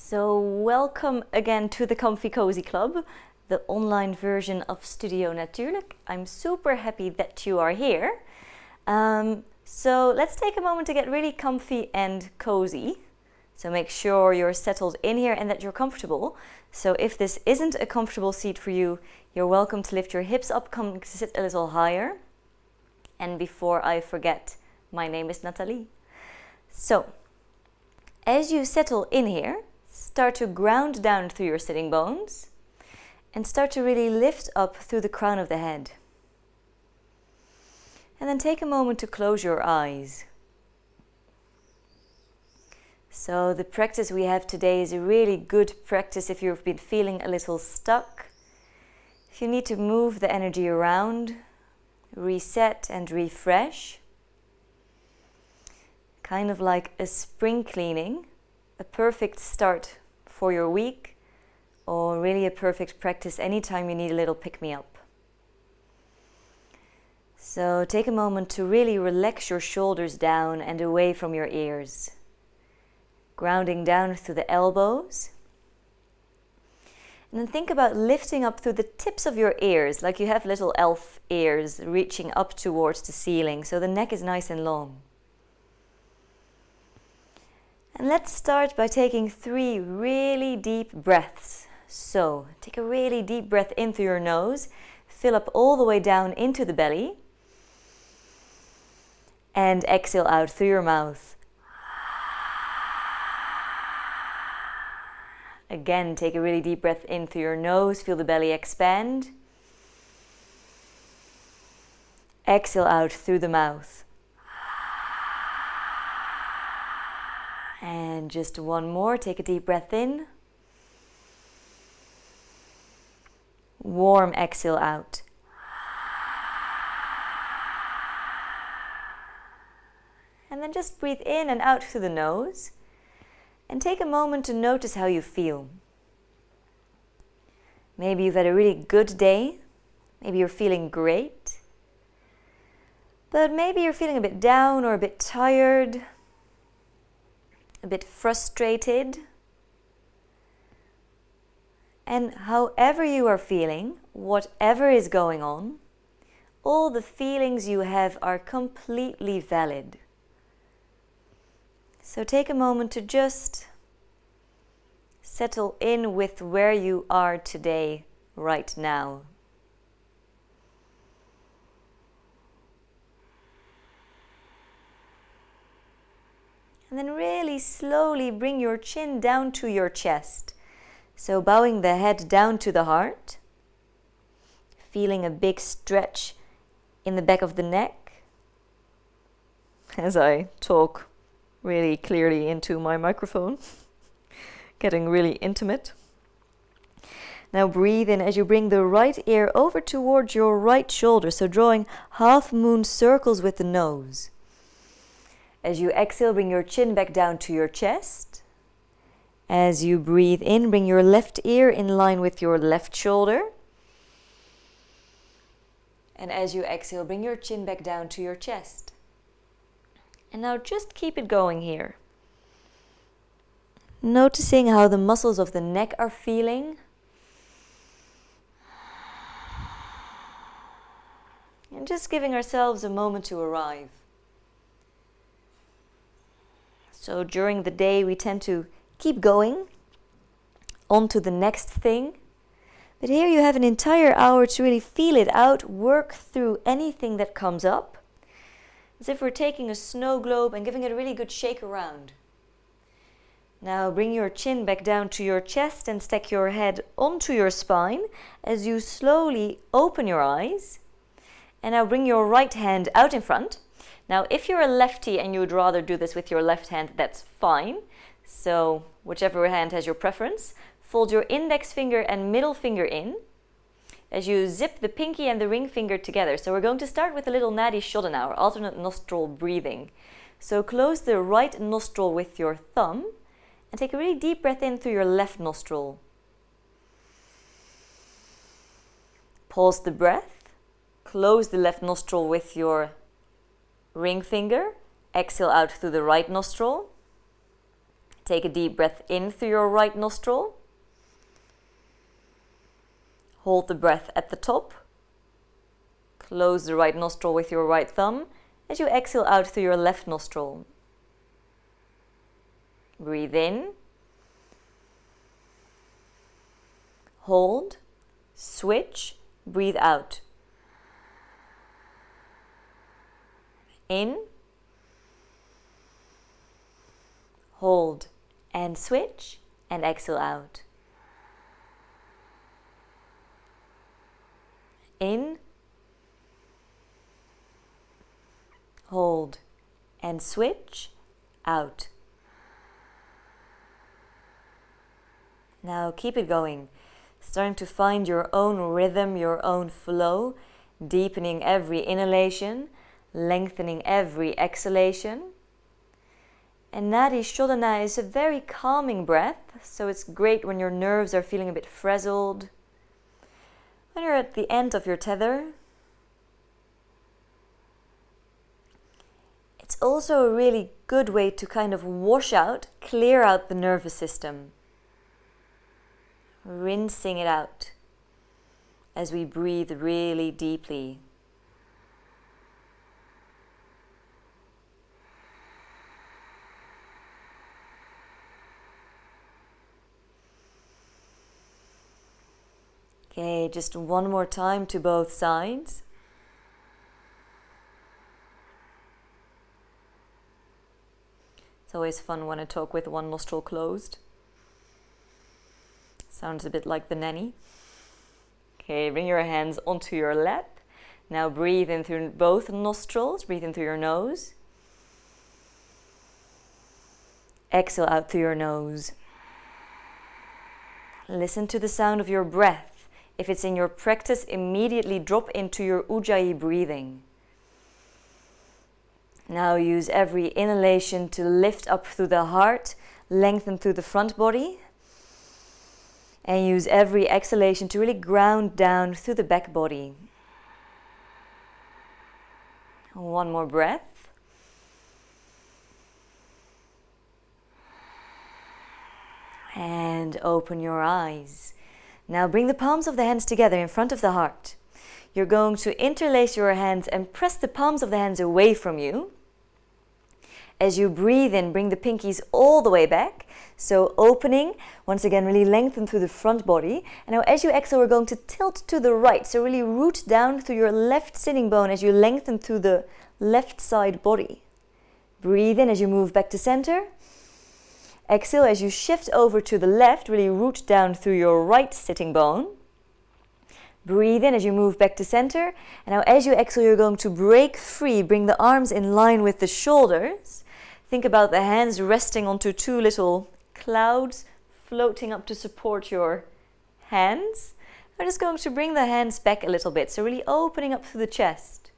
So welcome again to the Comfy Cozy Club, the online version of Studio Natuurlijk. I'm super happy that you are here. So let's take a moment to get really comfy and cozy. So make sure you're settled in here and that you're comfortable. So if this isn't a comfortable seat for you, you're welcome to lift your hips up, come sit a little higher. And before I forget, my name is Nathalie. So as you settle in here, start to ground down through your sitting bones and start to really lift up through the crown of the head. And then take a moment to close your eyes. So the practice we have today is a really good practice if you've been feeling a little stuck. If you need to move the energy around, reset and refresh. Kind of like a spring cleaning, a perfect start for your week, or really a perfect practice anytime you need a little pick-me-up. So take a moment to really relax your shoulders down and away from your ears. Grounding down through the elbows. And then think about lifting up through the tips of your ears, like you have little elf ears reaching up towards the ceiling, so the neck is nice and long. And let's start by taking 3 really deep breaths. So take a really deep breath in through your nose, fill up all the way down into the belly, and exhale out through your mouth. Again, take a really deep breath in through your nose, feel the belly expand. Exhale out through the mouth. And just one more, take a deep breath in. Warm exhale out. And then just breathe in and out through the nose. And take a moment to notice how you feel. Maybe you've had a really good day. Maybe you're feeling great. But maybe you're feeling a bit down or a bit tired. A bit frustrated. And however you are feeling, whatever is going on, all the feelings you have are completely valid. So take a moment to just settle in with where you are today, right now. And then really slowly bring your chin down to your chest. So bowing the head down to the heart. Feeling a big stretch in the back of the neck. As I talk really clearly into my microphone. Getting really intimate. Now breathe in as you bring the right ear over towards your right shoulder. So drawing half moon circles with the nose. As you exhale, bring your chin back down to your chest. As you breathe in, bring your left ear in line with your left shoulder. And as you exhale, bring your chin back down to your chest. And now just keep it going here. Noticing how the muscles of the neck are feeling. And just giving ourselves a moment to arrive. So during the day we tend to keep going on to the next thing. But here you have an entire hour to really feel it out, work through anything that comes up. As if we're taking a snow globe and giving it a really good shake around. Now bring your chin back down to your chest and stack your head onto your spine as you slowly open your eyes. And now bring your right hand out in front. Now, if you're a lefty and you would rather do this with your left hand, that's fine. So, whichever hand has your preference, fold your index finger and middle finger in as you zip the pinky and the ring finger together. So we're going to start with a little nadi shodhana, or alternate nostril breathing. So close the right nostril with your thumb and take a really deep breath in through your left nostril. Pause the breath, close the left nostril with your ring finger, exhale out through the right nostril. Take a deep breath in through your right nostril. Hold the breath at the top. Close the right nostril with your right thumb as you exhale out through your left nostril. Breathe in. Hold. Switch. Breathe out. In. Hold and switch and exhale out. In. Hold and switch out. Now keep it going, starting to find your own rhythm, your own flow, deepening every inhalation, lengthening every exhalation. And Nadi Shodhana is a very calming breath, so it's great when your nerves are feeling a bit frazzled. When you're at the end of your tether, it's also a really good way to kind of wash out, clear out the nervous system. Rinsing it out as we breathe really deeply. Okay, just one more time to both sides. It's always fun when I talk with one nostril closed. Sounds a bit like the nanny. Okay, bring your hands onto your lap. Now breathe in through both nostrils. Breathe in through your nose. Exhale out through your nose. Listen to the sound of your breath. If it's in your practice, immediately drop into your Ujjayi breathing. Now use every inhalation to lift up through the heart, lengthen through the front body. And use every exhalation to really ground down through the back body. One more breath. And open your eyes. Now bring the palms of the hands together in front of the heart. You're going to interlace your hands and press the palms of the hands away from you. As you breathe in, bring the pinkies all the way back. So opening, once again, really lengthen through the front body. And now as you exhale, we're going to tilt to the right. So really root down through your left sitting bone as you lengthen through the left side body. Breathe in as you move back to center. Exhale as you shift over to the left, really root down through your right sitting bone. Breathe in as you move back to center. And now as you exhale, you're going to break free. Bring the arms in line with the shoulders. Think about the hands resting onto two little clouds floating up to support your hands. We're just going to bring the hands back a little bit. So really opening up through the chest.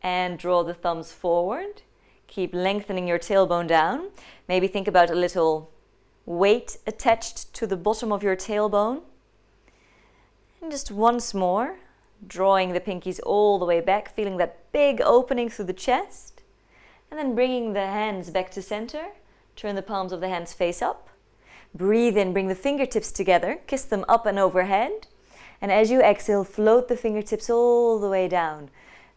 And draw the thumbs forward. Keep lengthening your tailbone down. Maybe think about a little weight attached to the bottom of your tailbone. And just once more, drawing the pinkies all the way back, feeling that big opening through the chest. And then bringing the hands back to center. Turn the palms of the hands face up. Breathe in, bring the fingertips together, kiss them up and overhead. And as you exhale, float the fingertips all the way down.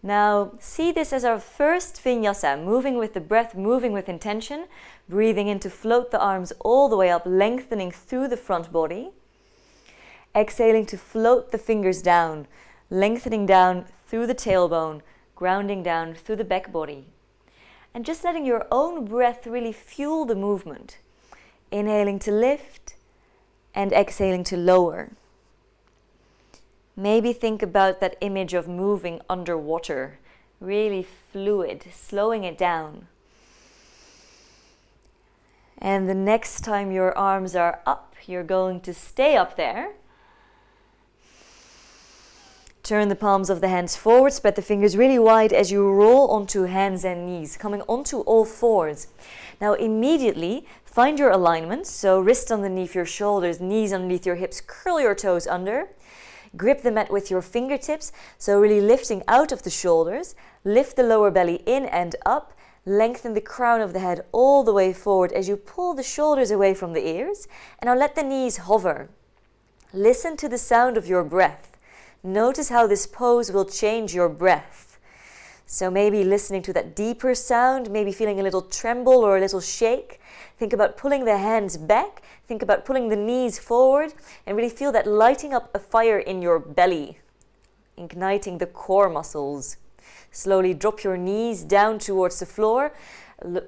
Now, see this as our first vinyasa, moving with the breath, moving with intention, breathing in to float the arms all the way up, lengthening through the front body. Exhaling to float the fingers down, lengthening down through the tailbone, grounding down through the back body. And just letting your own breath really fuel the movement. Inhaling to lift and exhaling to lower. Maybe think about that image of moving underwater, really fluid, slowing it down. And the next time your arms are up, you're going to stay up there. Turn the palms of the hands forward, spread the fingers really wide as you roll onto hands and knees, coming onto all fours. Now immediately find your alignment, so wrists underneath your shoulders, knees underneath your hips, curl your toes under. Grip the mat with your fingertips, so really lifting out of the shoulders. Lift the lower belly in and up. Lengthen the crown of the head all the way forward as you pull the shoulders away from the ears. And now let the knees hover. Listen to the sound of your breath. Notice how this pose will change your breath. So maybe listening to that deeper sound, maybe feeling a little tremble or a little shake. Think about pulling the hands back. Think about pulling the knees forward and really feel that lighting up a fire in your belly, igniting the core muscles. Slowly drop your knees down towards the floor.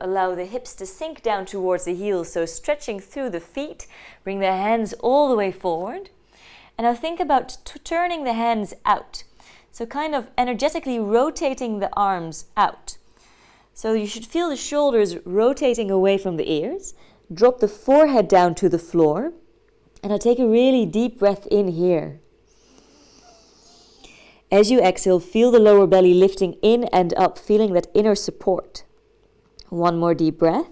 Allow the hips to sink down towards the heels, so stretching through the feet. Bring the hands all the way forward. And now think about turning the hands out. So kind of energetically rotating the arms out. So you should feel the shoulders rotating away from the ears. Drop the forehead down to the floor. And now take a really deep breath in here. As you exhale, feel the lower belly lifting in and up, feeling that inner support. One more deep breath.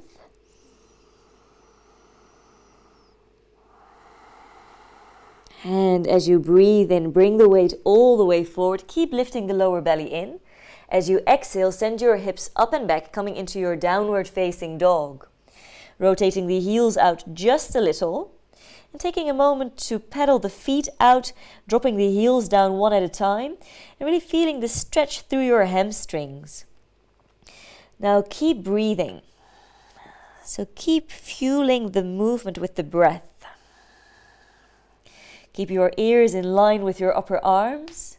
And as you breathe in, bring the weight all the way forward. Keep lifting the lower belly in. As you exhale, send your hips up and back, coming into your downward facing dog. Rotating the heels out just a little. And taking a moment to pedal the feet out, dropping the heels down one at a time, and really feeling the stretch through your hamstrings. Now keep breathing. So keep fueling the movement with the breath. Keep your ears in line with your upper arms.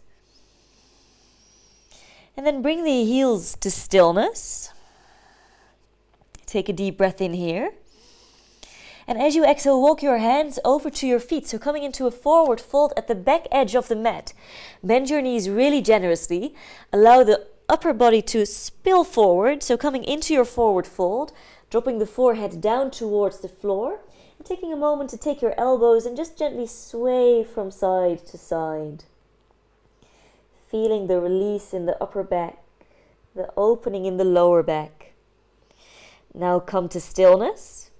And then bring the heels to stillness. Take a deep breath in here. And as you exhale, walk your hands over to your feet. So coming into a forward fold at the back edge of the mat. Bend your knees really generously. Allow the upper body to spill forward. So coming into your forward fold, dropping the forehead down towards the floor. And taking a moment to take your elbows and just gently sway from side to side. Feeling the release in the upper back, the opening in the lower back. Now come to stillness.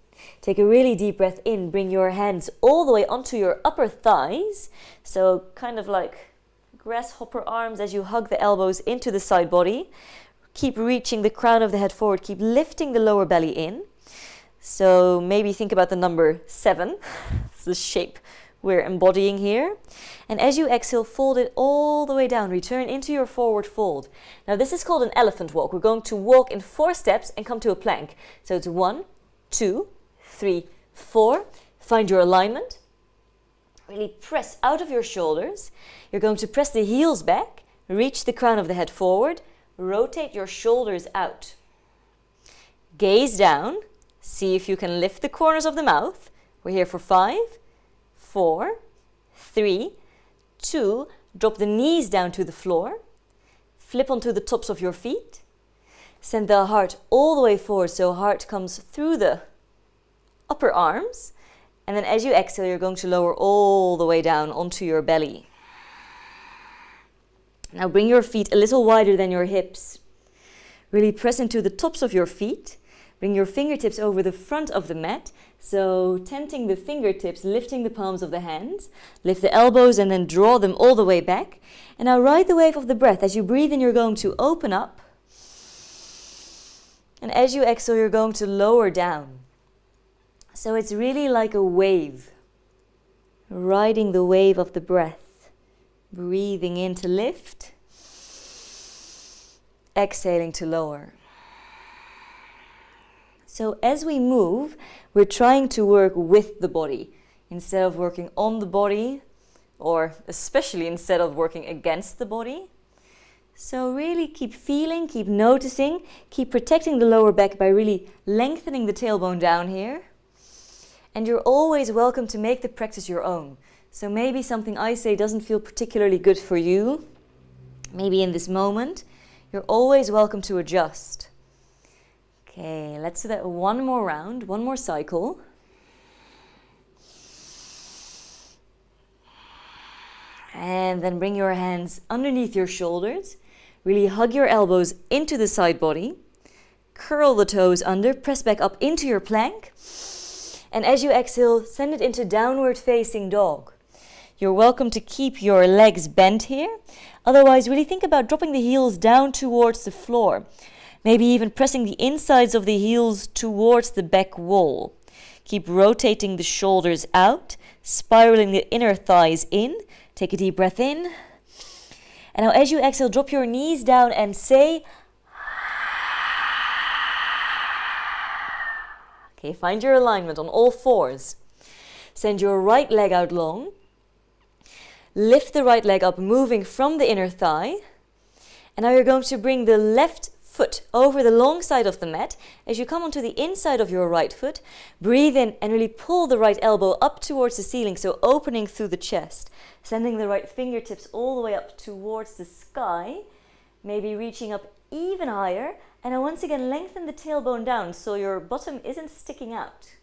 Take a really deep breath in. Bring your hands all the way onto your upper thighs. So kind of like grasshopper arms as you hug the elbows into the side body. Keep reaching the crown of the head forward. Keep lifting the lower belly in. So maybe think about the number 7. It's the shape we're embodying here. And as you exhale, fold it all the way down. Return into your forward fold. Now this is called an elephant walk. We're going to walk in 4 steps and come to a plank. So it's 1, 2, 3, 4. Find your alignment. Really press out of your shoulders. You're going to press the heels back. Reach the crown of the head forward. Rotate your shoulders out. Gaze down. See if you can lift the corners of the mouth. We're here for 5, 4, 3, 2. Drop the knees down to the floor. Flip onto the tops of your feet. Send the heart all the way forward so heart comes through the upper arms, and then as you exhale, you're going to lower all the way down onto your belly. Now bring your feet a little wider than your hips. Really press into the tops of your feet. Bring your fingertips over the front of the mat. So tenting the fingertips, lifting the palms of the hands. Lift the elbows and then draw them all the way back. And now ride the wave of the breath. As you breathe in, you're going to open up. And as you exhale, you're going to lower down. So it's really like a wave, riding the wave of the breath, breathing in to lift, exhaling to lower. So as we move, we're trying to work with the body instead of working on the body, or especially instead of working against the body. So really keep feeling, keep noticing, keep protecting the lower back by really lengthening the tailbone down here. And you're always welcome to make the practice your own. So maybe something I say doesn't feel particularly good for you, maybe in this moment. You're always welcome to adjust. Okay, let's do that one more round, one more cycle. And then bring your hands underneath your shoulders. Really hug your elbows into the side body. Curl the toes under, press back up into your plank. And as you exhale, send it into downward facing dog. You're welcome to keep your legs bent here. Otherwise, really think about dropping the heels down towards the floor. Maybe even pressing the insides of the heels towards the back wall. Keep rotating the shoulders out, spiraling the inner thighs in. Take a deep breath in. And now as you exhale, drop your knees down and say, okay, find your alignment on all fours. Send your right leg out long. Lift the right leg up, moving from the inner thigh. And now you're going to bring the left foot over the long side of the mat. As you come onto the inside of your right foot, breathe in and really pull the right elbow up towards the ceiling, so opening through the chest. Sending the right fingertips all the way up towards the sky, maybe reaching up even higher. And now once again, lengthen the tailbone down so your bottom isn't sticking out.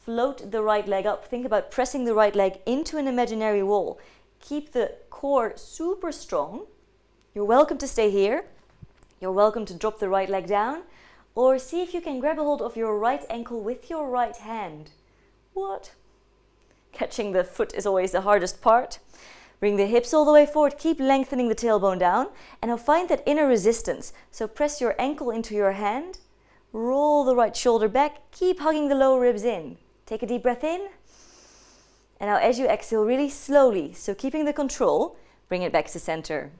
Float the right leg up. Think about pressing the right leg into an imaginary wall. Keep the core super strong. You're welcome to stay here. You're welcome to drop the right leg down. Or see if you can grab a hold of your right ankle with your right hand. What? Catching the foot is always the hardest part. Bring the hips all the way forward. Keep lengthening the tailbone down. And now find that inner resistance. So press your ankle into your hand. Roll the right shoulder back. Keep hugging the lower ribs in. Take a deep breath in. And now as you exhale, really slowly, so keeping the control, bring it back to center.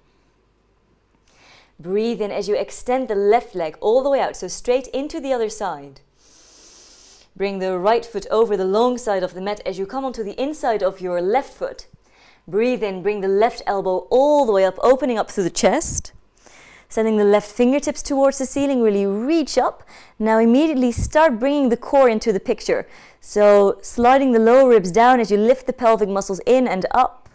Breathe in as you extend the left leg all the way out, so straight into the other side. Bring the right foot over the long side of the mat as you come onto the inside of your left foot. Breathe in, bring the left elbow all the way up, opening up through the chest. Sending the left fingertips towards the ceiling, really reach up. Now immediately start bringing the core into the picture. So sliding the lower ribs down as you lift the pelvic muscles in and up.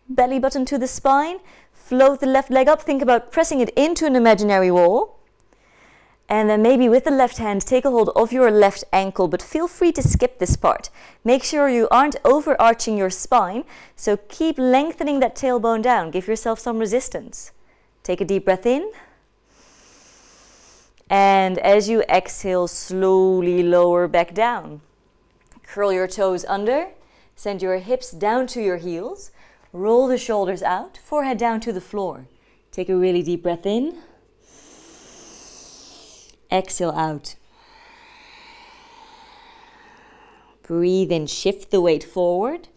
Belly button to the spine. Float the left leg up. Think about pressing it into an imaginary wall. And then maybe with the left hand, take a hold of your left ankle, but feel free to skip this part. Make sure you aren't overarching your spine, so keep lengthening that tailbone down. Give yourself some resistance. Take a deep breath in. And as you exhale, slowly lower back down. Curl your toes under. Send your hips down to your heels. Roll the shoulders out, forehead down to the floor. Take a really deep breath in. Exhale out. Breathe in, shift the weight forward.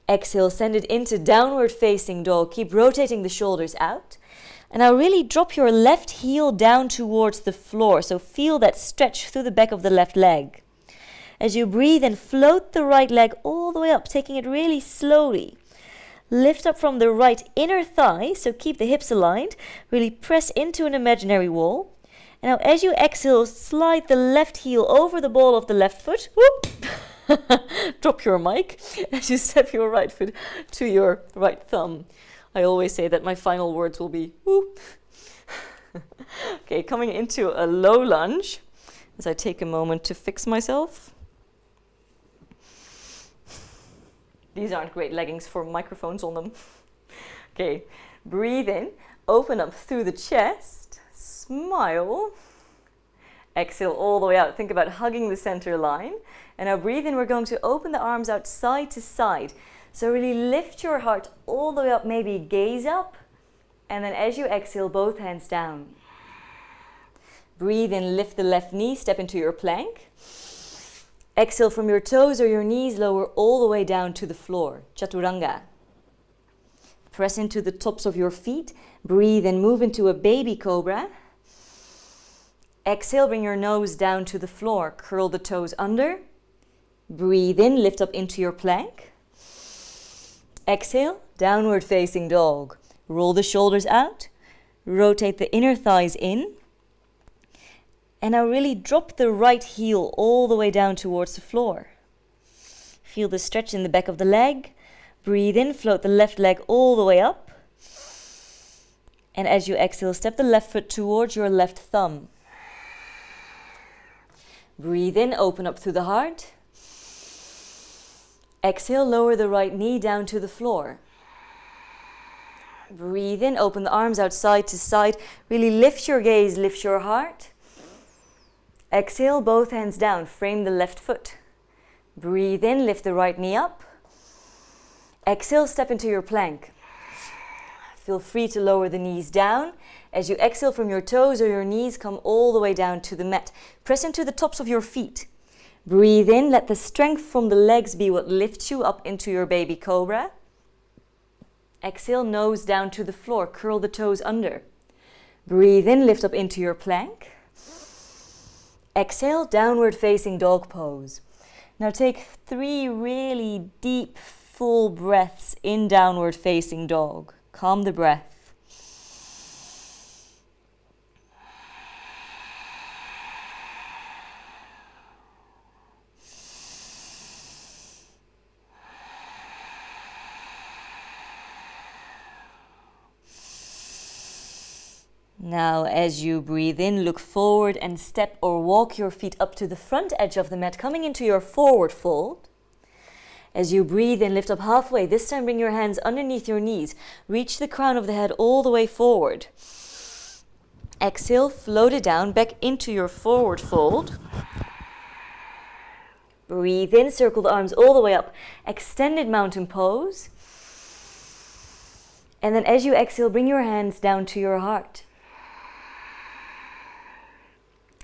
Exhale, send it into downward facing dog. Keep rotating the shoulders out. And now really drop your left heel down towards the floor. So feel that stretch through the back of the left leg. As you breathe and float the right leg all the way up, taking it really slowly. Lift up from the right inner thigh, so keep the hips aligned. Really press into an imaginary wall. And now as you exhale, slide the left heel over the ball of the left foot. Whoop! Drop your mic as you step your right foot to your right thumb. I always say that my final words will be whoop. Okay, coming into a low lunge as I take a moment to fix myself. These aren't great leggings for microphones on them. Okay, breathe in, open up through the chest, smile. Exhale all the way out. Think about hugging the center line. And now breathe in, we're going to open the arms out side to side. So really lift your heart all the way up, maybe gaze up. And then as you exhale, both hands down. Breathe in, lift the left knee, step into your plank. Exhale from your toes or your knees, lower all the way down to the floor, Chaturanga. Press into the tops of your feet. Breathe and move into a baby cobra. Exhale, bring your nose down to the floor. Curl the toes under. Breathe in, lift up into your plank. Exhale, downward facing dog. Roll the shoulders out. Rotate the inner thighs in. And now really drop the right heel all the way down towards the floor. Feel the stretch in the back of the leg. Breathe in, float the left leg all the way up. And as you exhale, step the left foot towards your left thumb. Breathe in, open up through the heart. Exhale, lower the right knee down to the floor. Breathe in, open the arms out side to side. Really lift your gaze, lift your heart. Exhale, both hands down, frame the left foot. Breathe in, lift the right knee up. Exhale, step into your plank. Feel free to lower the knees down. As you exhale from your toes or your knees, come all the way down to the mat. Press into the tops of your feet. Breathe in, let the strength from the legs be what lifts you up into your baby cobra. Exhale, nose down to the floor, curl the toes under. Breathe in, lift up into your plank. Exhale, downward facing dog pose. Now take 3 really deep, full breaths in downward facing dog. Calm the breath. Now, as you breathe in, look forward and step or walk your feet up to the front edge of the mat, coming into your forward fold. As you breathe in, lift up halfway. This time, bring your hands underneath your knees. Reach the crown of the head all the way forward. Exhale, float it down, back into your forward fold. Breathe in, circle the arms all the way up. Extended mountain pose. And then as you exhale, bring your hands down to your heart.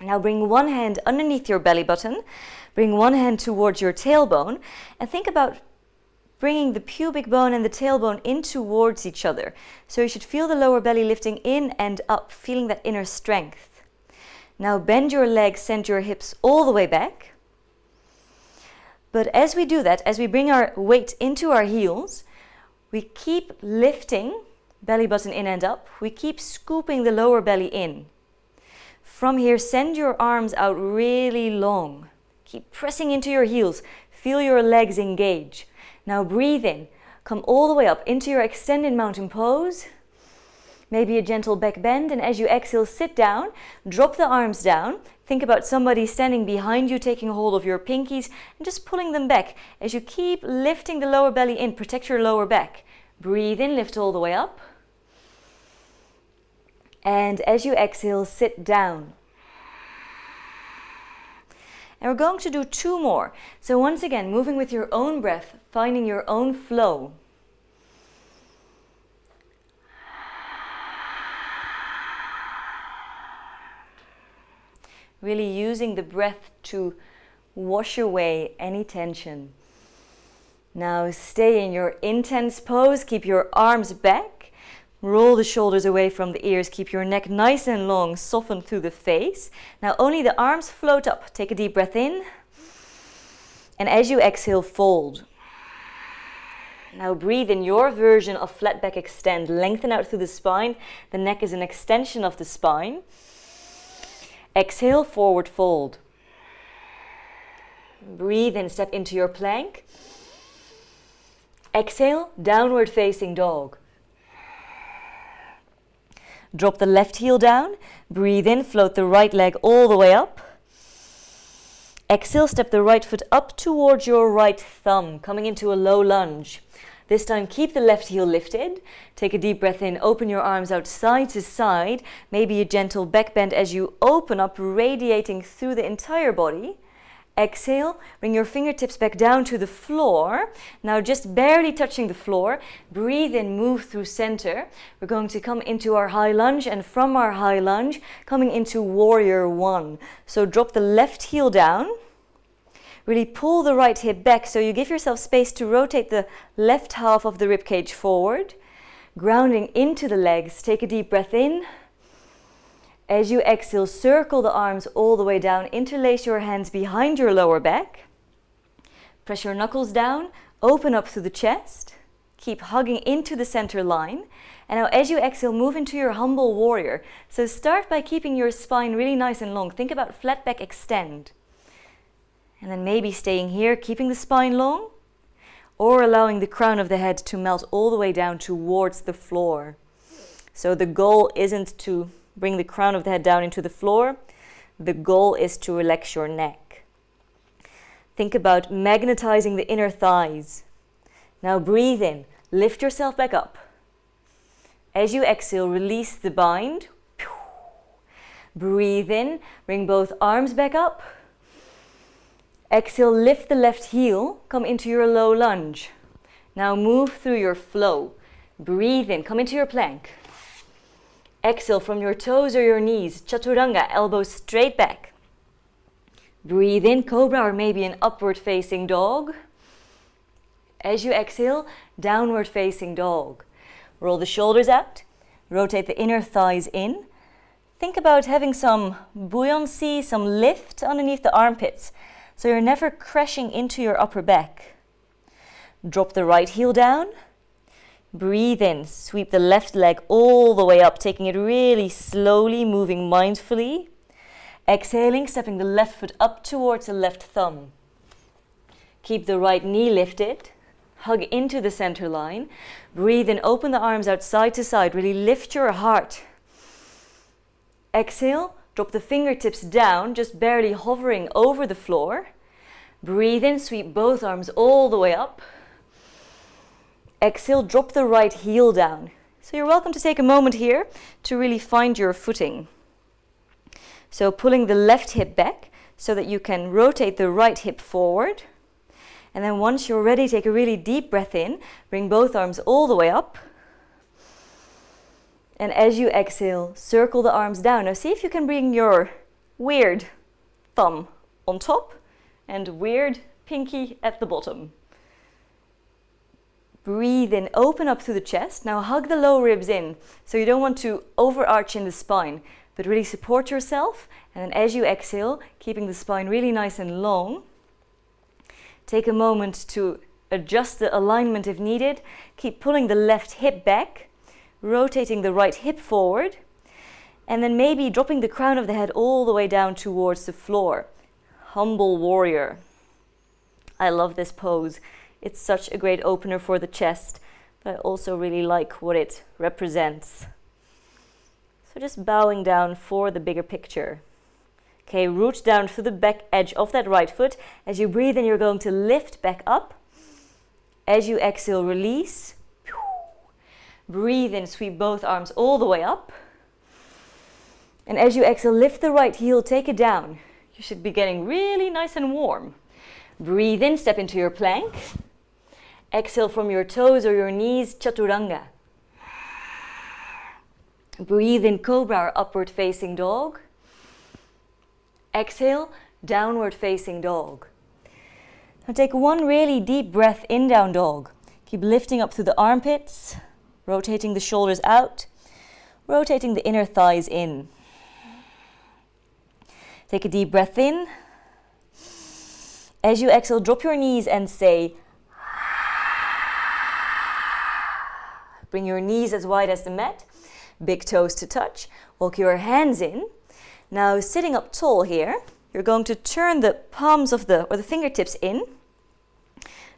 Now bring one hand underneath your belly button, bring one hand towards your tailbone, and think about bringing the pubic bone and the tailbone in towards each other. So you should feel the lower belly lifting in and up, feeling that inner strength. Now bend your legs, send your hips all the way back. But as we do that, as we bring our weight into our heels, we keep lifting, belly button in and up. We keep scooping the lower belly in. From here, send your arms out really long. Keep pressing into your heels. Feel your legs engage. Now breathe in. Come all the way up into your extended mountain pose. Maybe a gentle back bend. And as you exhale, sit down. Drop the arms down. Think about somebody standing behind you, taking hold of your pinkies and just pulling them back. As you keep lifting the lower belly in, protect your lower back. Breathe in, lift all the way up. And as you exhale, sit down. And we're going to do 2 more. So once again, moving with your own breath, finding your own flow. Really using the breath to wash away any tension. Now stay in your intense pose, keep your arms back. Roll the shoulders away from the ears. Keep your neck nice and long, soften through the face. Now only the arms float up. Take a deep breath in. And as you exhale, fold. Now breathe in your version of flat back extend. Lengthen out through the spine. The neck is an extension of the spine. Exhale, forward fold. Breathe in, step into your plank. Exhale, downward facing dog. Drop the left heel down. Breathe in, float the right leg all the way up. Exhale, step the right foot up towards your right thumb, coming into a low lunge. This time, keep the left heel lifted. Take a deep breath in, open your arms out side to side. Maybe a gentle back bend as you open up, radiating through the entire body. Exhale, bring your fingertips back down to the floor. Now just barely touching the floor. Breathe in, move through center. We're going to come into our high lunge, and from our high lunge, coming into warrior 1. So drop the left heel down. Really pull the right hip back so you give yourself space to rotate the left half of the ribcage forward. Grounding into the legs. Take a deep breath in. As you exhale, circle the arms all the way down. Interlace your hands behind your lower back. Press your knuckles down. Open up through the chest. Keep hugging into the center line. And now as you exhale, move into your humble warrior. So start by keeping your spine really nice and long. Think about flat back extend. And then maybe staying here, keeping the spine long. Or allowing the crown of the head to melt all the way down towards the floor. So the goal isn't to bring the crown of the head down into the floor. The goal is to relax your neck. Think about magnetizing the inner thighs. Now breathe in, lift yourself back up. As you exhale, release the bind. Breathe in, bring both arms back up. Exhale, lift the left heel, come into your low lunge. Now move through your flow. Breathe in, come into your plank. Exhale from your toes or your knees, chaturanga, elbows straight back. Breathe in, cobra, or maybe an upward facing dog. As you exhale, downward facing dog. Roll the shoulders out, rotate the inner thighs in. Think about having some buoyancy, some lift underneath the armpits, so you're never crashing into your upper back. Drop the right heel down. Breathe in, sweep the left leg all the way up, taking it really slowly, moving mindfully. Exhaling, stepping the left foot up towards the left thumb. Keep the right knee lifted. Hug into the center line. Breathe in, open the arms out side to side. Really lift your heart. Exhale, drop the fingertips down, just barely hovering over the floor. Breathe in, sweep both arms all the way up. Exhale, drop the right heel down. So you're welcome to take a moment here to really find your footing. So pulling the left hip back so that you can rotate the right hip forward. And then once you're ready, take a really deep breath in. Bring both arms all the way up. And as you exhale, circle the arms down. Now see if you can bring your weird thumb on top and weird pinky at the bottom. Breathe in, open up through the chest. Now hug the low ribs in. So you don't want to overarch in the spine, but really support yourself. And then as you exhale, keeping the spine really nice and long. Take a moment to adjust the alignment if needed. Keep pulling the left hip back, rotating the right hip forward, and then maybe dropping the crown of the head all the way down towards the floor. Humble warrior. I love this pose. It's such a great opener for the chest, but I also really like what it represents. So just bowing down for the bigger picture. Okay, root down through the back edge of that right foot. As you breathe in, you're going to lift back up. As you exhale, release. Breathe in, sweep both arms all the way up. And as you exhale, lift the right heel, take it down. You should be getting really nice and warm. Breathe in, step into your plank. Exhale from your toes or your knees, chaturanga. Breathe in, cobra or upward facing dog. Exhale, downward facing dog. Now take one really deep breath in, down dog. Keep lifting up through the armpits, rotating the shoulders out, rotating the inner thighs in. Take a deep breath in. As you exhale, drop your knees and say, bring your knees as wide as the mat, big toes to touch, walk your hands in. Now sitting up tall here, you're going to turn the palms of the fingertips in,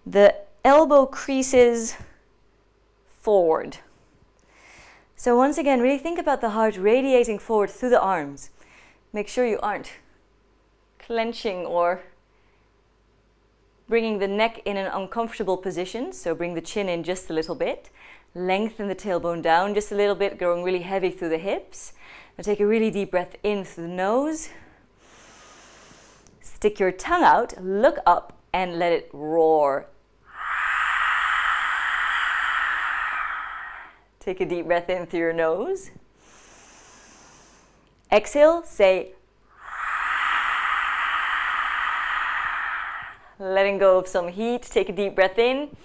the elbow creases forward. So once again, really think about the heart radiating forward through the arms. Make sure you aren't clenching or bringing the neck in an uncomfortable position, so bring the chin in just a little bit. Lengthen the tailbone down just a little bit, growing really heavy through the hips. Now take a really deep breath in through the nose. Stick your tongue out, look up, and let it roar. Take a deep breath in through your nose. Exhale, say, letting go of some heat. Take a deep breath in.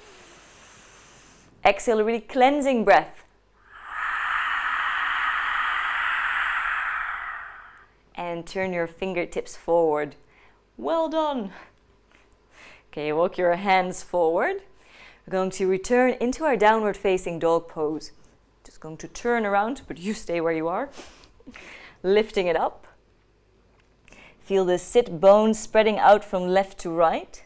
Exhale, a really cleansing breath. And turn your fingertips forward. Well done. Okay, walk your hands forward. We're going to return into our downward facing dog pose. Just going to turn around, but you stay where you are. Lifting it up. Feel the sit bones spreading out from left to right.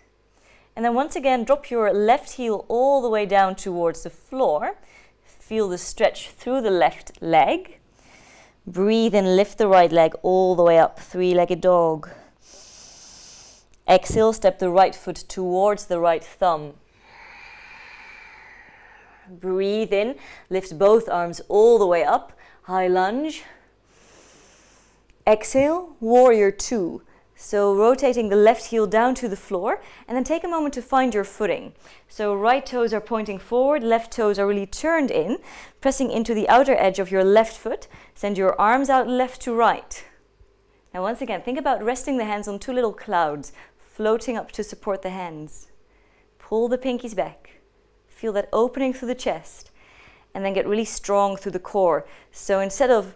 And then once again, drop your left heel all the way down towards the floor. Feel the stretch through the left leg. Breathe and lift the right leg all the way up, three-legged dog. Exhale, step the right foot towards the right thumb. Breathe in, lift both arms all the way up, high lunge. Exhale, warrior two. So rotating the left heel down to the floor, and then take a moment to find your footing. So right toes are pointing forward, left toes are really turned in, pressing into the outer edge of your left foot. Send your arms out left to right. Now once again, think about resting the hands on two little clouds, floating up to support the hands. Pull the pinkies back. Feel that opening through the chest, and then get really strong through the core. So instead of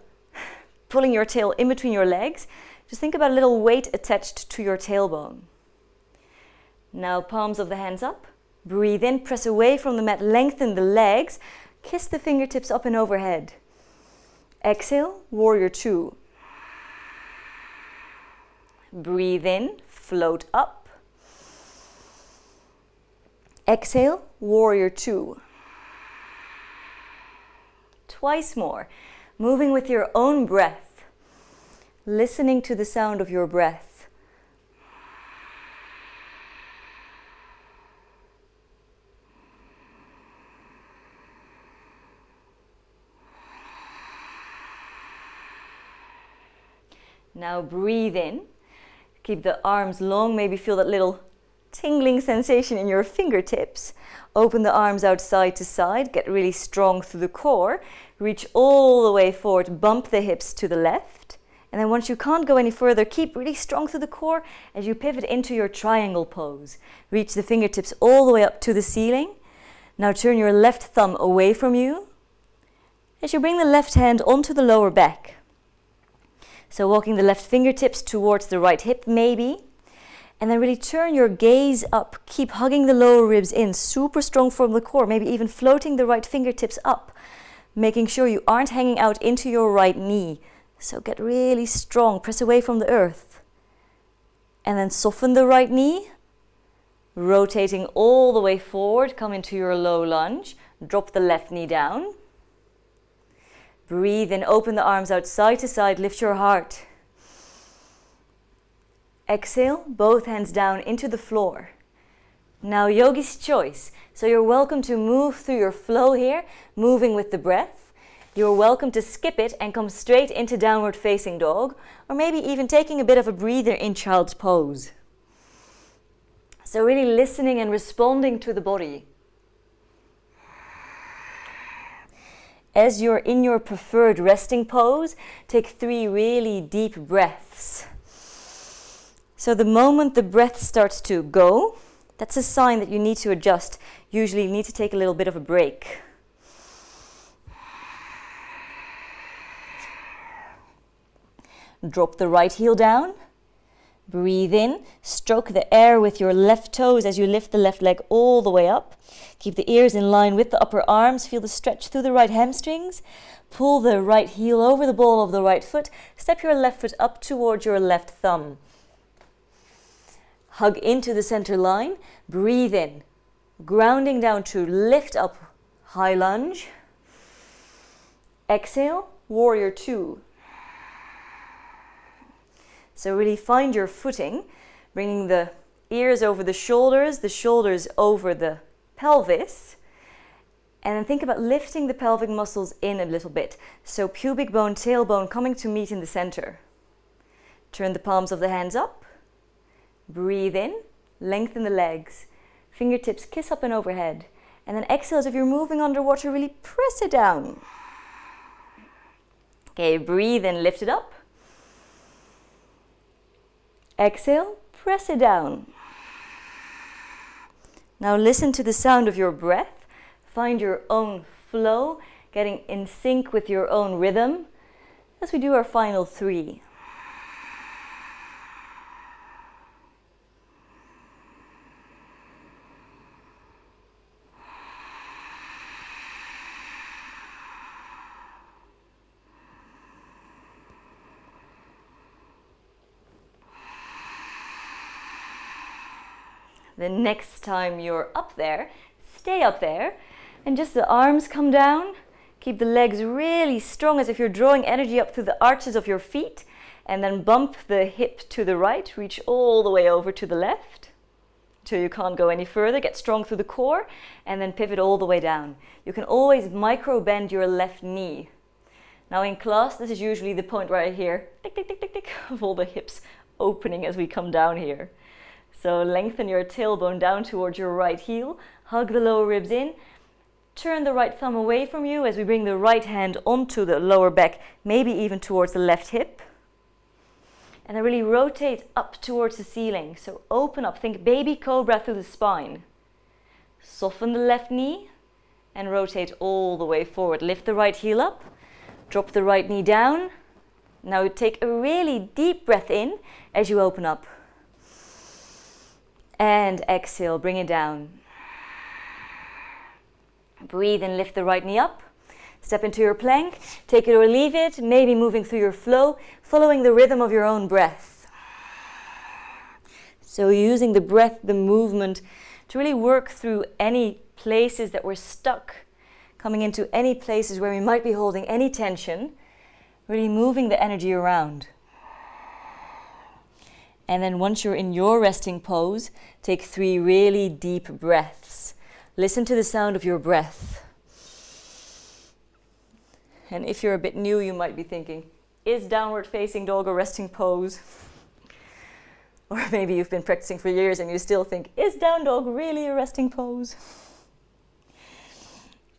pulling your tail in between your legs, just think about a little weight attached to your tailbone. Now palms of the hands up. Breathe in, press away from the mat, lengthen the legs. Kiss the fingertips up and overhead. Exhale, warrior two. Breathe in, float up. Exhale, warrior two. Twice more, moving with your own breath. Listening to the sound of your breath. Now breathe in. Keep the arms long, maybe feel that little tingling sensation in your fingertips. Open the arms out side to side, get really strong through the core. Reach all the way forward, bump the hips to the left. And then once you can't go any further, keep really strong through the core as you pivot into your triangle pose. Reach the fingertips all the way up to the ceiling. Now turn your left thumb away from you as you bring the left hand onto the lower back. So walking the left fingertips towards the right hip maybe. And then really turn your gaze up. Keep hugging the lower ribs in, super strong from the core, maybe even floating the right fingertips up, making sure you aren't hanging out into your right knee. So get really strong, press away from the earth. And then soften the right knee, rotating all the way forward, come into your low lunge, drop the left knee down. Breathe in, open the arms out side to side, lift your heart. Exhale, both hands down into the floor. Now yogi's choice. So you're welcome to move through your flow here, moving with the breath. You're welcome to skip it and come straight into downward facing dog, or maybe even taking a bit of a breather in child's pose. So really listening and responding to the body. As you're in your preferred resting pose, take 3 really deep breaths. So the moment the breath starts to go, that's a sign that you need to adjust. Usually you need to take a little bit of a break. Drop the right heel down. Breathe in. Stroke the air with your left toes as you lift the left leg all the way up. Keep the ears in line with the upper arms. Feel the stretch through the right hamstrings. Pull the right heel over the ball of the right foot. Step your left foot up towards your left thumb. Hug into the center line. Breathe in. Grounding down to lift up, high lunge. Exhale, warrior two. So really find your footing, bringing the ears over the shoulders over the pelvis. And then think about lifting the pelvic muscles in a little bit. So pubic bone, tailbone coming to meet in the center. Turn the palms of the hands up. Breathe in, lengthen the legs. Fingertips kiss up and overhead. And then exhale as if you're moving underwater, really press it down. Okay, breathe in, lift it up. Exhale, press it down. Now listen to the sound of your breath. Find your own flow, getting in sync with your own rhythm as we do our final 3. The next time you're up there, stay up there and just the arms come down. Keep the legs really strong as if you're drawing energy up through the arches of your feet, and then bump the hip to the right, reach all the way over to the left till you can't go any further. Get strong through the core and then pivot all the way down. You can always micro bend your left knee. Now in class, this is usually the point where I hear tick, tick, tick, tick, tick of all the hips opening as we come down here. So lengthen your tailbone down towards your right heel, hug the lower ribs in, turn the right thumb away from you as we bring the right hand onto the lower back, maybe even towards the left hip. And then really rotate up towards the ceiling. So open up, think baby cobra through the spine. Soften the left knee and rotate all the way forward. Lift the right heel up, drop the right knee down. Now take a really deep breath in as you open up. And exhale, bring it down. Breathe and lift the right knee up. Step into your plank, take it or leave it, maybe moving through your flow, following the rhythm of your own breath. So using the breath, the movement, to really work through any places that we're stuck, coming into any places where we might be holding any tension, really moving the energy around. And then once you're in your resting pose, take 3 really deep breaths. Listen to the sound of your breath. And if you're a bit new, you might be thinking, is downward facing dog a resting pose? Or maybe you've been practicing for years and you still think, is down dog really a resting pose?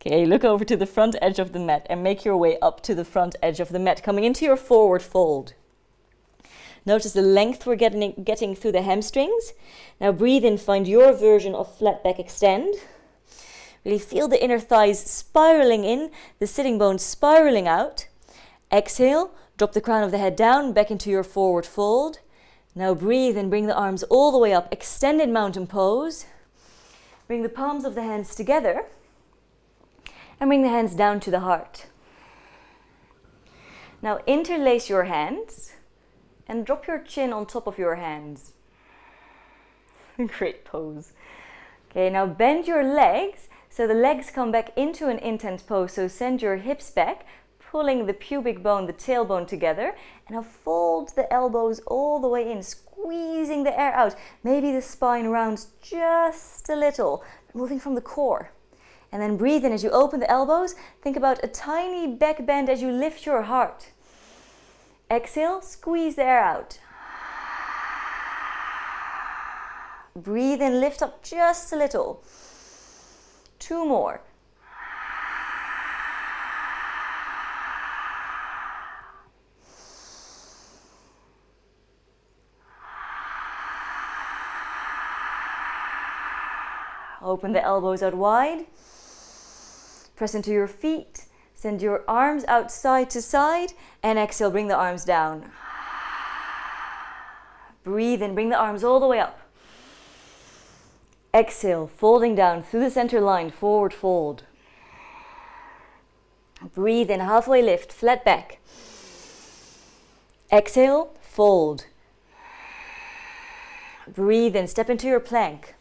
Okay, look over to the front edge of the mat and make your way up to the front edge of the mat, coming into your forward fold. Notice the length we're getting through the hamstrings. Now breathe in, find your version of flat back extend. Really feel the inner thighs spiraling in, the sitting bones spiraling out. Exhale, drop the crown of the head down, back into your forward fold. Now breathe and bring the arms all the way up, extended mountain pose. Bring the palms of the hands together and bring the hands down to the heart. Now interlace your hands and drop your chin on top of your hands. Great pose. Okay, now bend your legs so the legs come back into an intent pose. So send your hips back, pulling the pubic bone, the tailbone together, and now fold the elbows all the way in, squeezing the air out. Maybe the spine rounds just a little, moving from the core. And then breathe in as you open the elbows. Think about a tiny back bend as you lift your heart. Exhale, squeeze the air out. Breathe in, lift up just a little. 2 more. Open the elbows out wide. Press into your feet. Send your arms out side to side. And exhale, bring the arms down. Breathe in, bring the arms all the way up. Exhale, folding down through the center line, forward fold. Breathe in, halfway lift, flat back. Exhale, fold. Breathe in, step into your plank.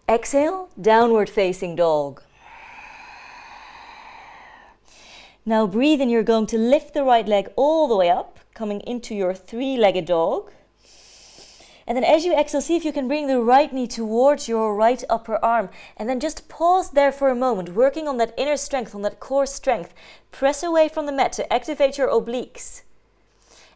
Exhale, downward facing dog. Now breathe in, you're going to lift the right leg all the way up, coming into your 3-legged dog. And then as you exhale, see if you can bring the right knee towards your right upper arm. And then just pause there for a moment, working on that inner strength, on that core strength. Press away from the mat to activate your obliques.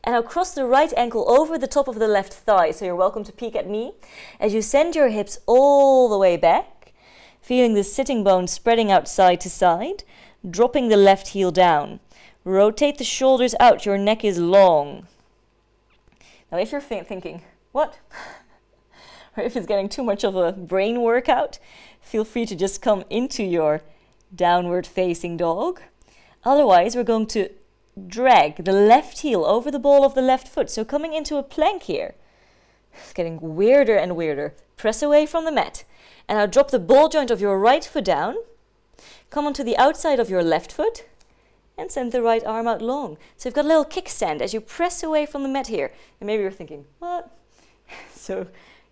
And now cross the right ankle over the top of the left thigh. So you're welcome to peek at me. As you send your hips all the way back, feeling the sitting bones spreading out side to side, dropping the left heel down. Rotate the shoulders out, your neck is long. Now if you're thinking, what? Or if it's getting too much of a brain workout, feel free to just come into your downward facing dog. Otherwise, we're going to drag the left heel over the ball of the left foot. So coming into a plank here. It's getting weirder and weirder. Press away from the mat. And now drop the ball joint of your right foot down. Come onto the outside of your left foot. And send the right arm out long. So you've got a little kickstand as you press away from the mat here. And maybe you're thinking, what? So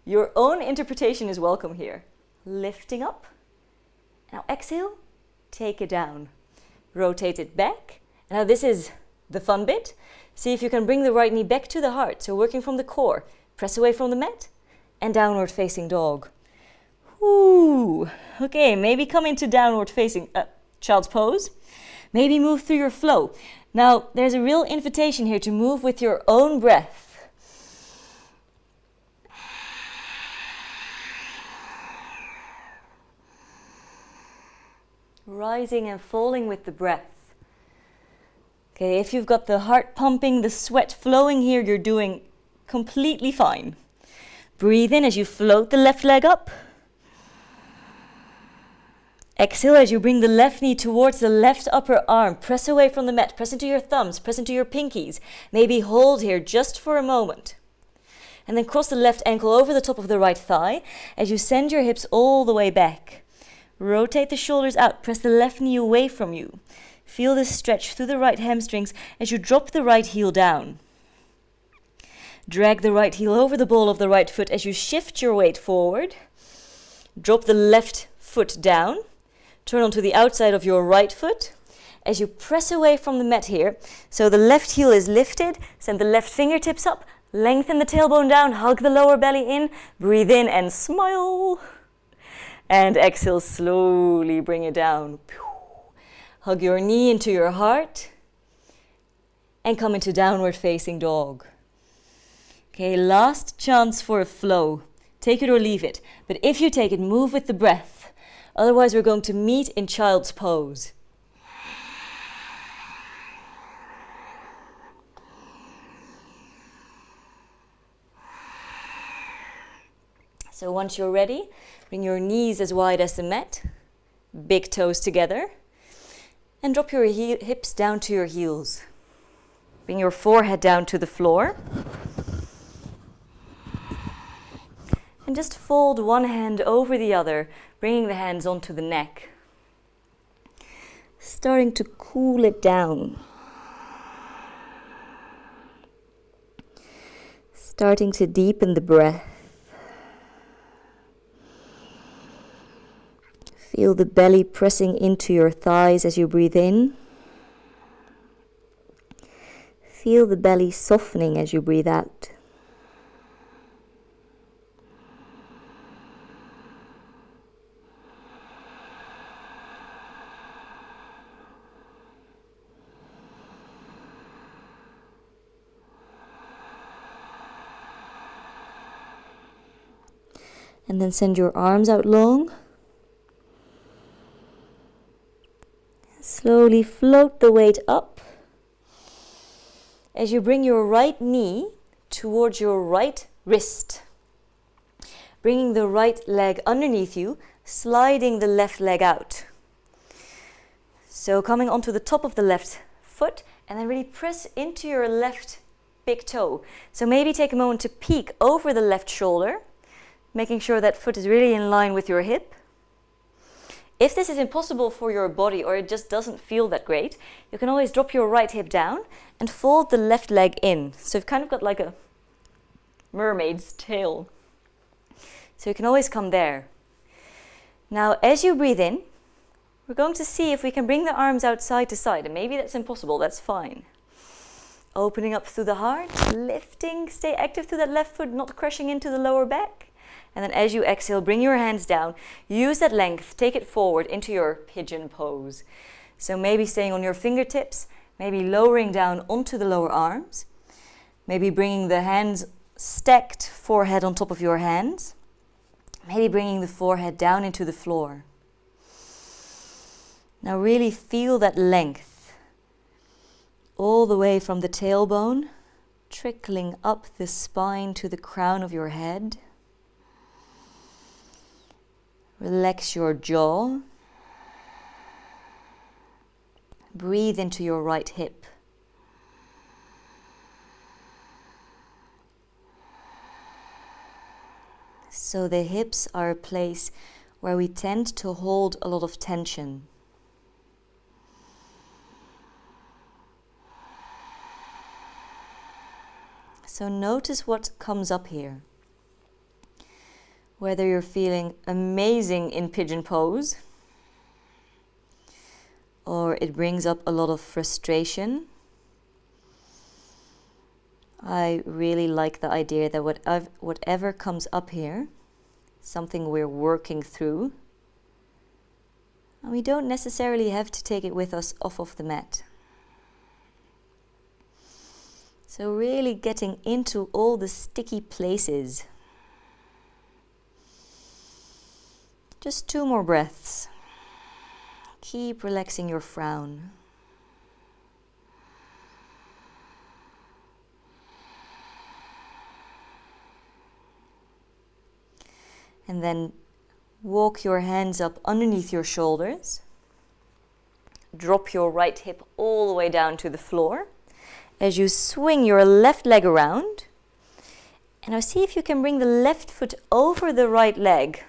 your own interpretation is welcome here. Lifting up. Now exhale, take it down. Rotate it back. And now this is the fun bit. See if you can bring the right knee back to the heart. So working from the core. Press away from the mat. And downward facing dog. Ooh. Okay, maybe come into downward facing child's pose. Maybe move through your flow. Now there's a real invitation here to move with your own breath. rising and falling with the breath. Okay, if you've got the heart pumping, the sweat flowing here, you're doing completely fine. Breathe in as you float the left leg up. Exhale as you bring the left knee towards the left upper arm. Press away from the mat. Press into your thumbs. Press into your pinkies. Maybe hold here just for a moment. And then cross the left ankle over the top of the right thigh as you send your hips all the way back. Rotate the shoulders out. Press the left knee away from you. Feel this stretch through the right hamstrings as you drop the right heel down. Drag the right heel over the ball of the right foot as you shift your weight forward. Drop the left foot down. Turn onto the outside of your right foot as you press away from the mat here. So the left heel is lifted. Send the left fingertips up. Lengthen the tailbone down. Hug the lower belly in. Breathe in and smile. And exhale, slowly bring it down. Hug your knee into your heart. And come into downward facing dog. Okay, last chance for a flow. Take it or leave it. But if you take it, move with the breath. Otherwise, we're going to meet in child's pose. So once you're ready, bring your knees as wide as the mat, big toes together, and drop your hips down to your heels. Bring your forehead down to the floor. And just fold one hand over the other, bringing the hands onto the neck. Starting to cool it down. Starting to deepen the breath. Feel the belly pressing into your thighs as you breathe in. Feel the belly softening as you breathe out. And then send your arms out long. Slowly float the weight up as you bring your right knee towards your right wrist. Bringing the right leg underneath you, sliding the left leg out. So coming onto the top of the left foot and then really press into your left big toe. So maybe take a moment to peek over the left shoulder, making sure that foot is really in line with your hip. If this is impossible for your body or it just doesn't feel that great, you can always drop your right hip down and fold the left leg in. So you've kind of got like a mermaid's tail. So you can always come there. Now, as you breathe in, we're going to see if we can bring the arms out side to side. And maybe that's impossible, that's fine. Opening up through the heart, lifting, stay active through that left foot, not crushing into the lower back. And then as you exhale, bring your hands down. Use that length, take it forward into your pigeon pose. So maybe staying on your fingertips, maybe lowering down onto the lower arms. Maybe bringing the hands stacked, forehead on top of your hands. Maybe bringing the forehead down into the floor. Now really feel that length. All the way from the tailbone, trickling up the spine to the crown of your head. Relax your jaw. Breathe into your right hip. So the hips are a place where we tend to hold a lot of tension. So notice what comes up here. Whether you're feeling amazing in pigeon pose, or it brings up a lot of frustration. I really like the idea that whatever comes up here, something we're working through, and we don't necessarily have to take it with us off of the mat. So really getting into all the sticky places. Just 2 more breaths. keep relaxing your frown. And then walk your hands up underneath your shoulders. Drop your right hip all the way down to the floor. As you swing your left leg around. And now see if you can bring the left foot over the right leg.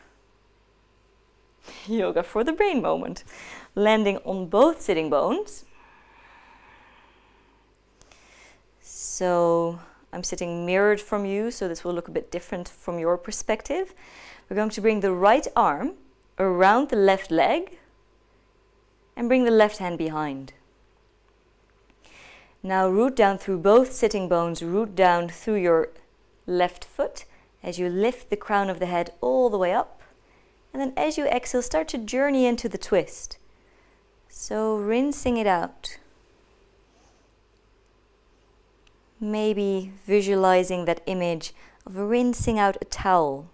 Yoga for the brain moment. Landing on both sitting bones. So I'm sitting mirrored from you, so this will look a bit different from your perspective. We're going to bring the right arm around the left leg and bring the left hand behind. Now root down through both sitting bones, root down through your left foot as you lift the crown of the head all the way up. And then as you exhale, start to journey into the twist. So rinsing it out. Maybe visualizing that image of rinsing out a towel.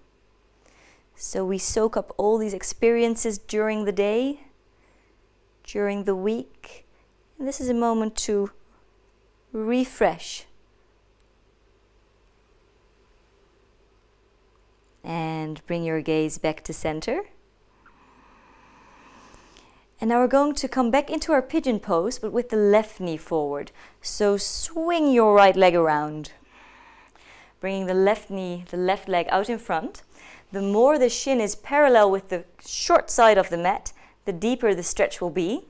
So we soak up all these experiences during the day, during the week. And this is a moment to refresh. And bring your gaze back to center. And now we're going to come back into our pigeon pose, but with the left knee forward. So swing your right leg around. Bringing the left knee, the left leg out in front. The more the shin is parallel with the short side of the mat, the deeper the stretch will be.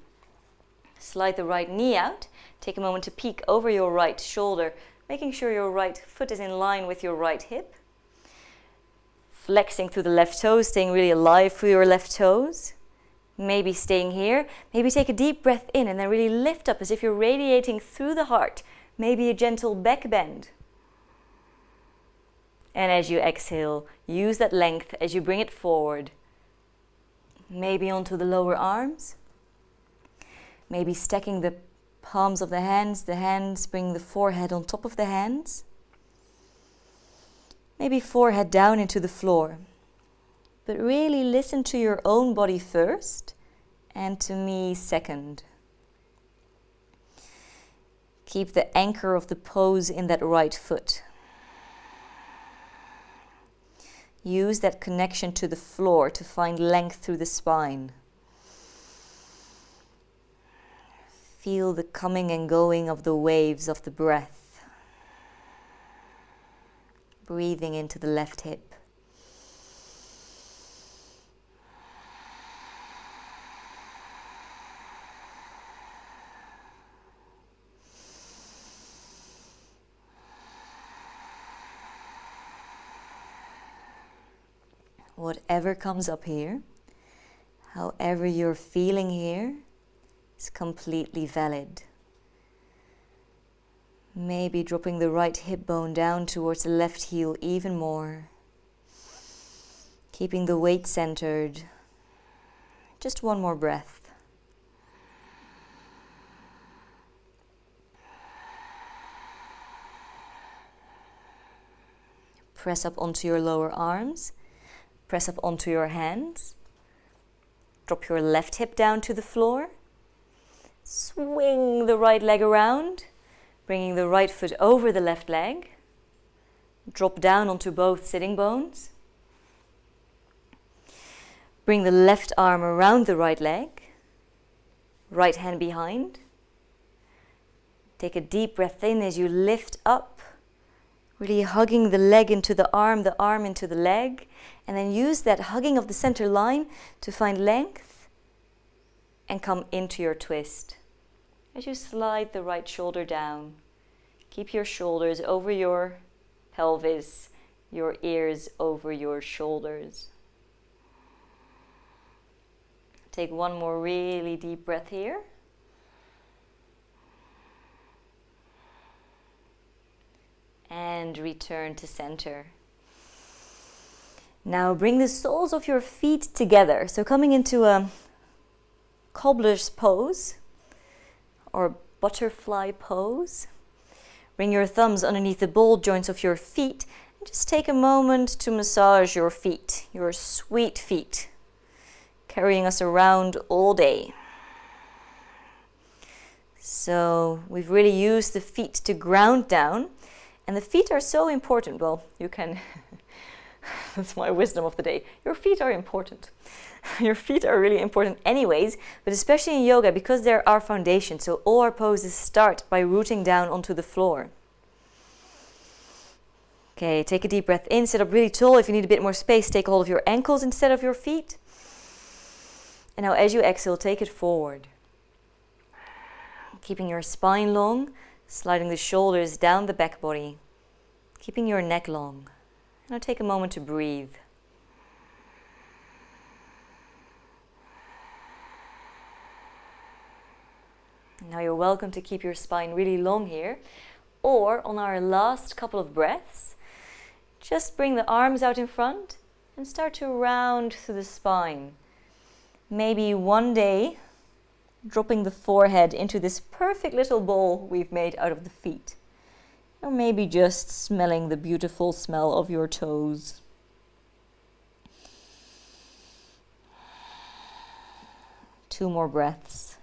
Slide the right knee out. Take a moment to peek over your right shoulder, making sure your right foot is in line with your right hip. Flexing through the left toes, staying really alive through your left toes. Maybe staying here. Maybe take a deep breath in and then really lift up as if you're radiating through the heart. Maybe a gentle back bend. And as you exhale, use that length as you bring it forward. Maybe onto the lower arms. Maybe stacking the palms of the hands bring the forehead on top of the hands. Maybe forehead down into the floor. But really listen to your own body first and to me second. Keep the anchor of the pose in that right foot. Use that connection to the floor to find length through the spine. Feel the coming and going of the waves of the breath. Breathing into the left hip. Whatever comes up here, however you're feeling here, is completely valid. Maybe dropping the right hip bone down towards the left heel even more. Keeping the weight centered. Just one more breath. Press up onto your lower arms. Press up onto your hands. Drop your left hip down to the floor. Swing the right leg around, bringing the right foot over the left leg. Drop down onto both sitting bones. Bring the left arm around the right leg. Right hand behind. Take a deep breath in as you lift up. Really hugging the leg into the arm into the leg. And then use that hugging of the center line to find length and come into your twist. As you slide the right shoulder down, keep your shoulders over your pelvis, your ears over your shoulders. Take one more really deep breath here. And return to center. Now bring the soles of your feet together. So coming into a cobbler's pose or butterfly pose. Bring your thumbs underneath the ball joints of your feet and just take a moment to massage your feet, your sweet feet, carrying us around all day. So we've really used the feet to ground down, and the feet are so important. Well, you can, that's my wisdom of the day. Your feet are important. Your feet are really important anyways, but especially in yoga because they're our foundation. So all our poses start by rooting down onto the floor. Okay, take a deep breath in, sit up really tall. If you need a bit more space, take hold of your ankles instead of your feet. And now as you exhale, take it forward. Keeping your spine long, sliding the shoulders down the back body, keeping your neck long. Now take a moment to breathe. Now you're welcome to keep your spine really long here, or on our last couple of breaths, just bring the arms out in front and start to round through the spine. Maybe one day, dropping the forehead into this perfect little bowl we've made out of the feet. Or maybe just smelling the beautiful smell of your toes. Two more breaths.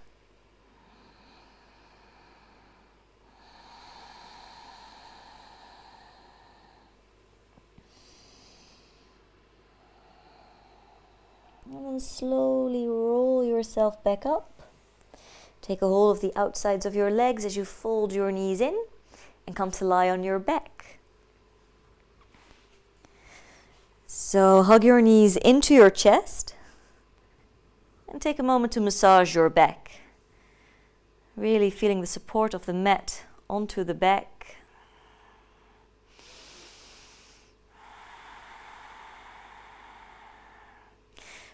And then slowly roll yourself back up. Take a hold of the outsides of your legs as you fold your knees in and come to lie on your back. So hug your knees into your chest and take a moment to massage your back. Really feeling the support of the mat onto the back.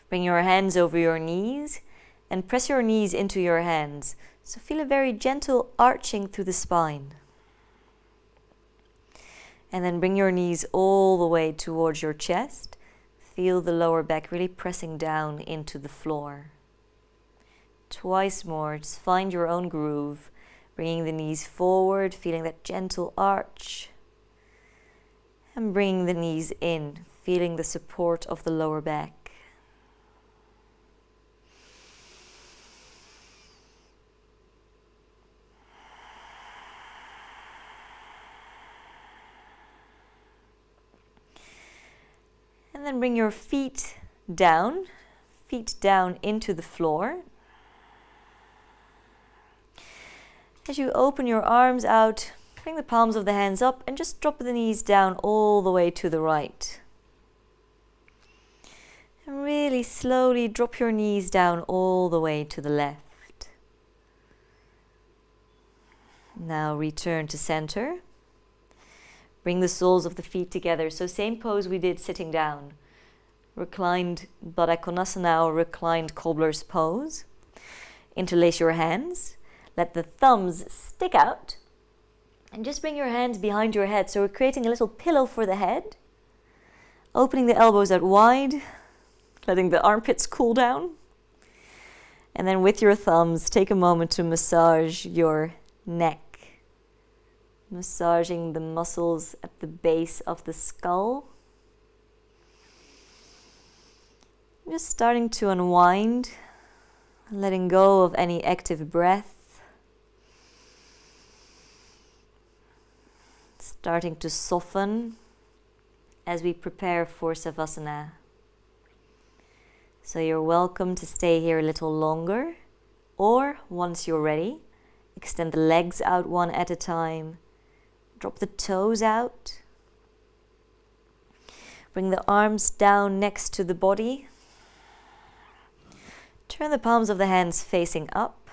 Bring your hands over your knees and press your knees into your hands. So feel a very gentle arching through the spine. And then bring your knees all the way towards your chest. Feel the lower back really pressing down into the floor. Twice more, just find your own groove. Bringing the knees forward, feeling that gentle arch. And bringing the knees in, feeling the support of the lower back. And then bring your feet down into the floor. As you open your arms out, bring the palms of the hands up and just drop the knees down all the way to the right. And really slowly drop your knees down all the way to the left. Now return to center. Bring the soles of the feet together. So same pose we did sitting down. Reclined Baddha Konasana or reclined cobbler's pose. Interlace your hands. Let the thumbs stick out. And just bring your hands behind your head. So we're creating a little pillow for the head. Opening the elbows out wide. Letting the armpits cool down. And then with your thumbs, take a moment to massage your neck. Massaging the muscles at the base of the skull. Just starting to unwind, letting go of any active breath. Starting to soften as we prepare for Savasana. So you're welcome to stay here a little longer, or once you're ready, extend the legs out one at a time. Drop the toes out. Bring the arms down next to the body. Turn the palms of the hands facing up.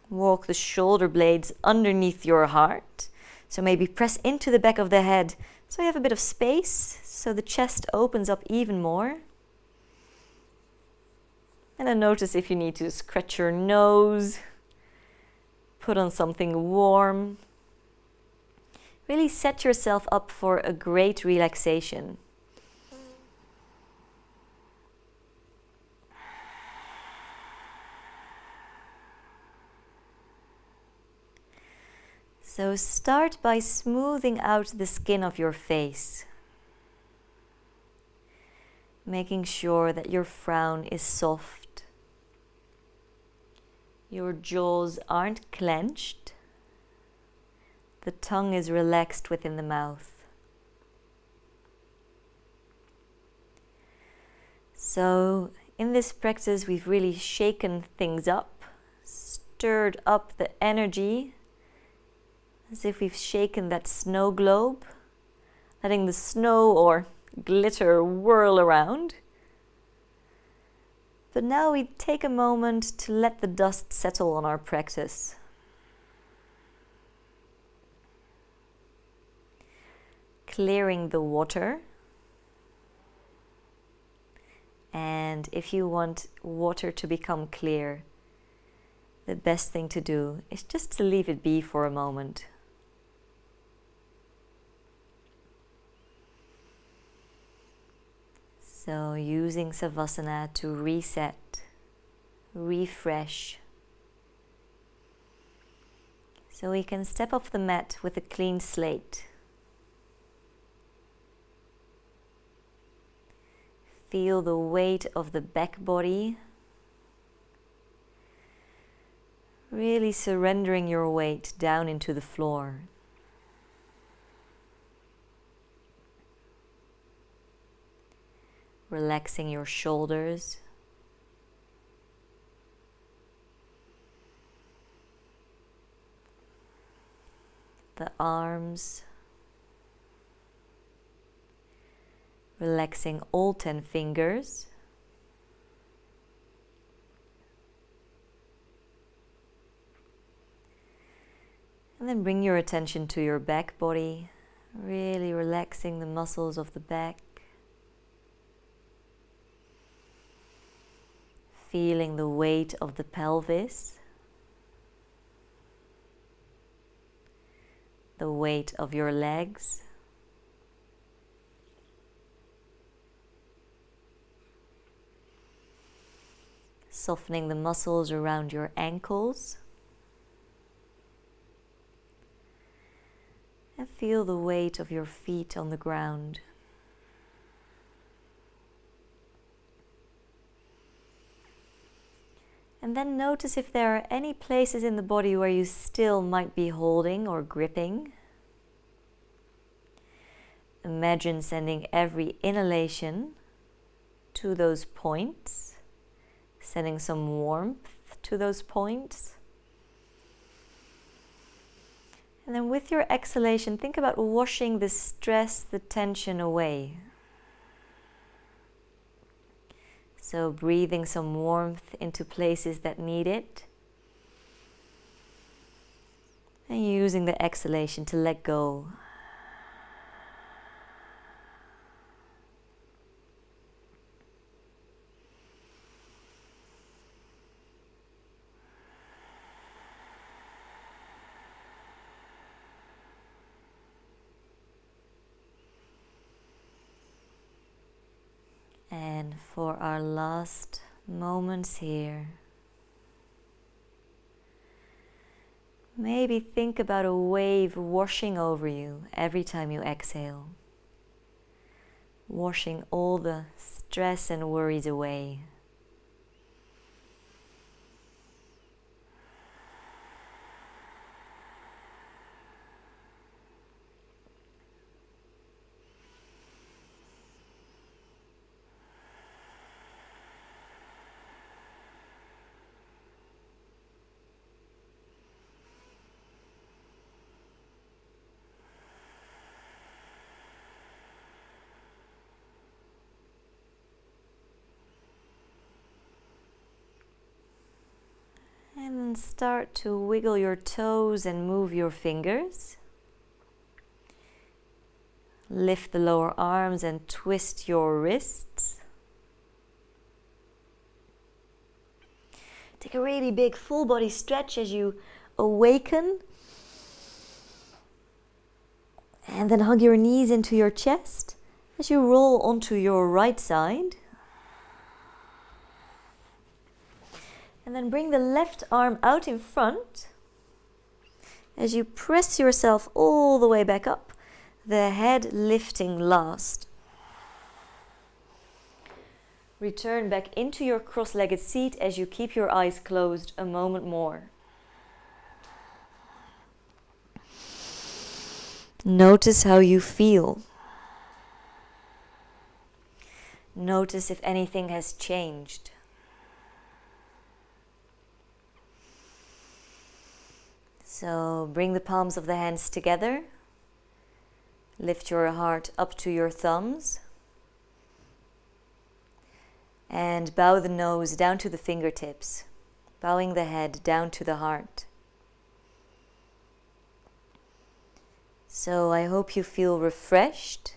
Walk the shoulder blades underneath your heart. So maybe press into the back of the head so you have a bit of space, so the chest opens up even more. And then notice if you need to scratch your nose, put on something warm. Really set yourself up for a great relaxation. So start by smoothing out the skin of your face. Making sure that your frown is soft. Your jaws aren't clenched. The tongue is relaxed within the mouth. So, in this practice, we've really shaken things up, stirred up the energy, as if we've shaken that snow globe, letting the snow or glitter whirl around. But now we take a moment to let the dust settle on our practice. Clearing the water. And if you want water to become clear, the best thing to do is just to leave it be for a moment. So using Savasana to reset, refresh. So we can step off the mat with a clean slate. Feel the weight of the back body. Really surrendering your weight down into the floor. Relaxing your shoulders. The arms. Relaxing all 10 fingers. And then bring your attention to your back body, really relaxing the muscles of the back. Feeling the weight of the pelvis, the weight of your legs. Softening the muscles around your ankles. And feel the weight of your feet on the ground. And then notice if there are any places in the body where you still might be holding or gripping. Imagine sending every inhalation to those points, sending some warmth to those points. And then with your exhalation, think about washing the stress, the tension away. So breathing some warmth into places that need it. And using the exhalation to let go. And for our last moments here, maybe think about a wave washing over you every time you exhale, washing all the stress and worries away. And start to wiggle your toes and move your fingers. Lift the lower arms and twist your wrists. Take a really big full body stretch as you awaken. And then hug your knees into your chest as you roll onto your right side. And then bring the left arm out in front as you press yourself all the way back up, the head lifting last. Return back into your cross-legged seat as you keep your eyes closed a moment more. Notice how you feel. Notice if anything has changed. So bring the palms of the hands together. Lift your heart up to your thumbs. And bow the nose down to the fingertips, bowing the head down to the heart. So I hope you feel refreshed.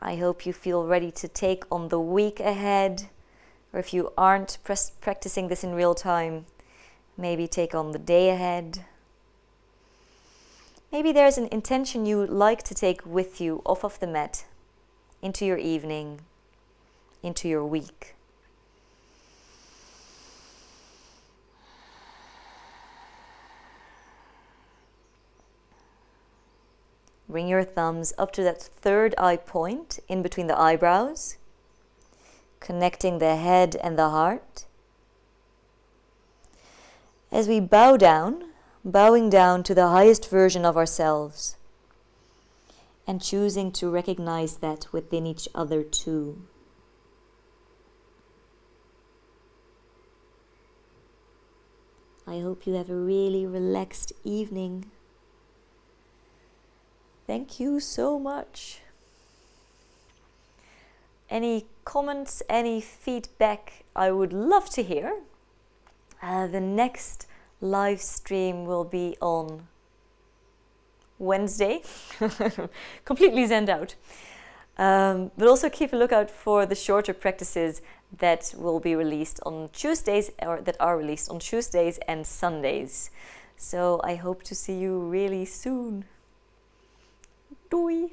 I hope you feel ready to take on the week ahead. Or if you aren't practicing this in real time, maybe take on the day ahead. Maybe there's an intention you would like to take with you off of the mat, into your evening, into your week. Bring your thumbs up to that third eye point in between the eyebrows, connecting the head and the heart. As we bow down, bowing down to the highest version of ourselves, and choosing to recognize that within each other too. I hope you have a really relaxed evening. Thank you so much. Any comments, any feedback, I would love to hear. The next live stream will be on Wednesday. Completely zenned out. But also keep a lookout for the shorter practices that will be released on Tuesdays, or that are released on Tuesdays and Sundays. So I hope to see you really soon. Doei!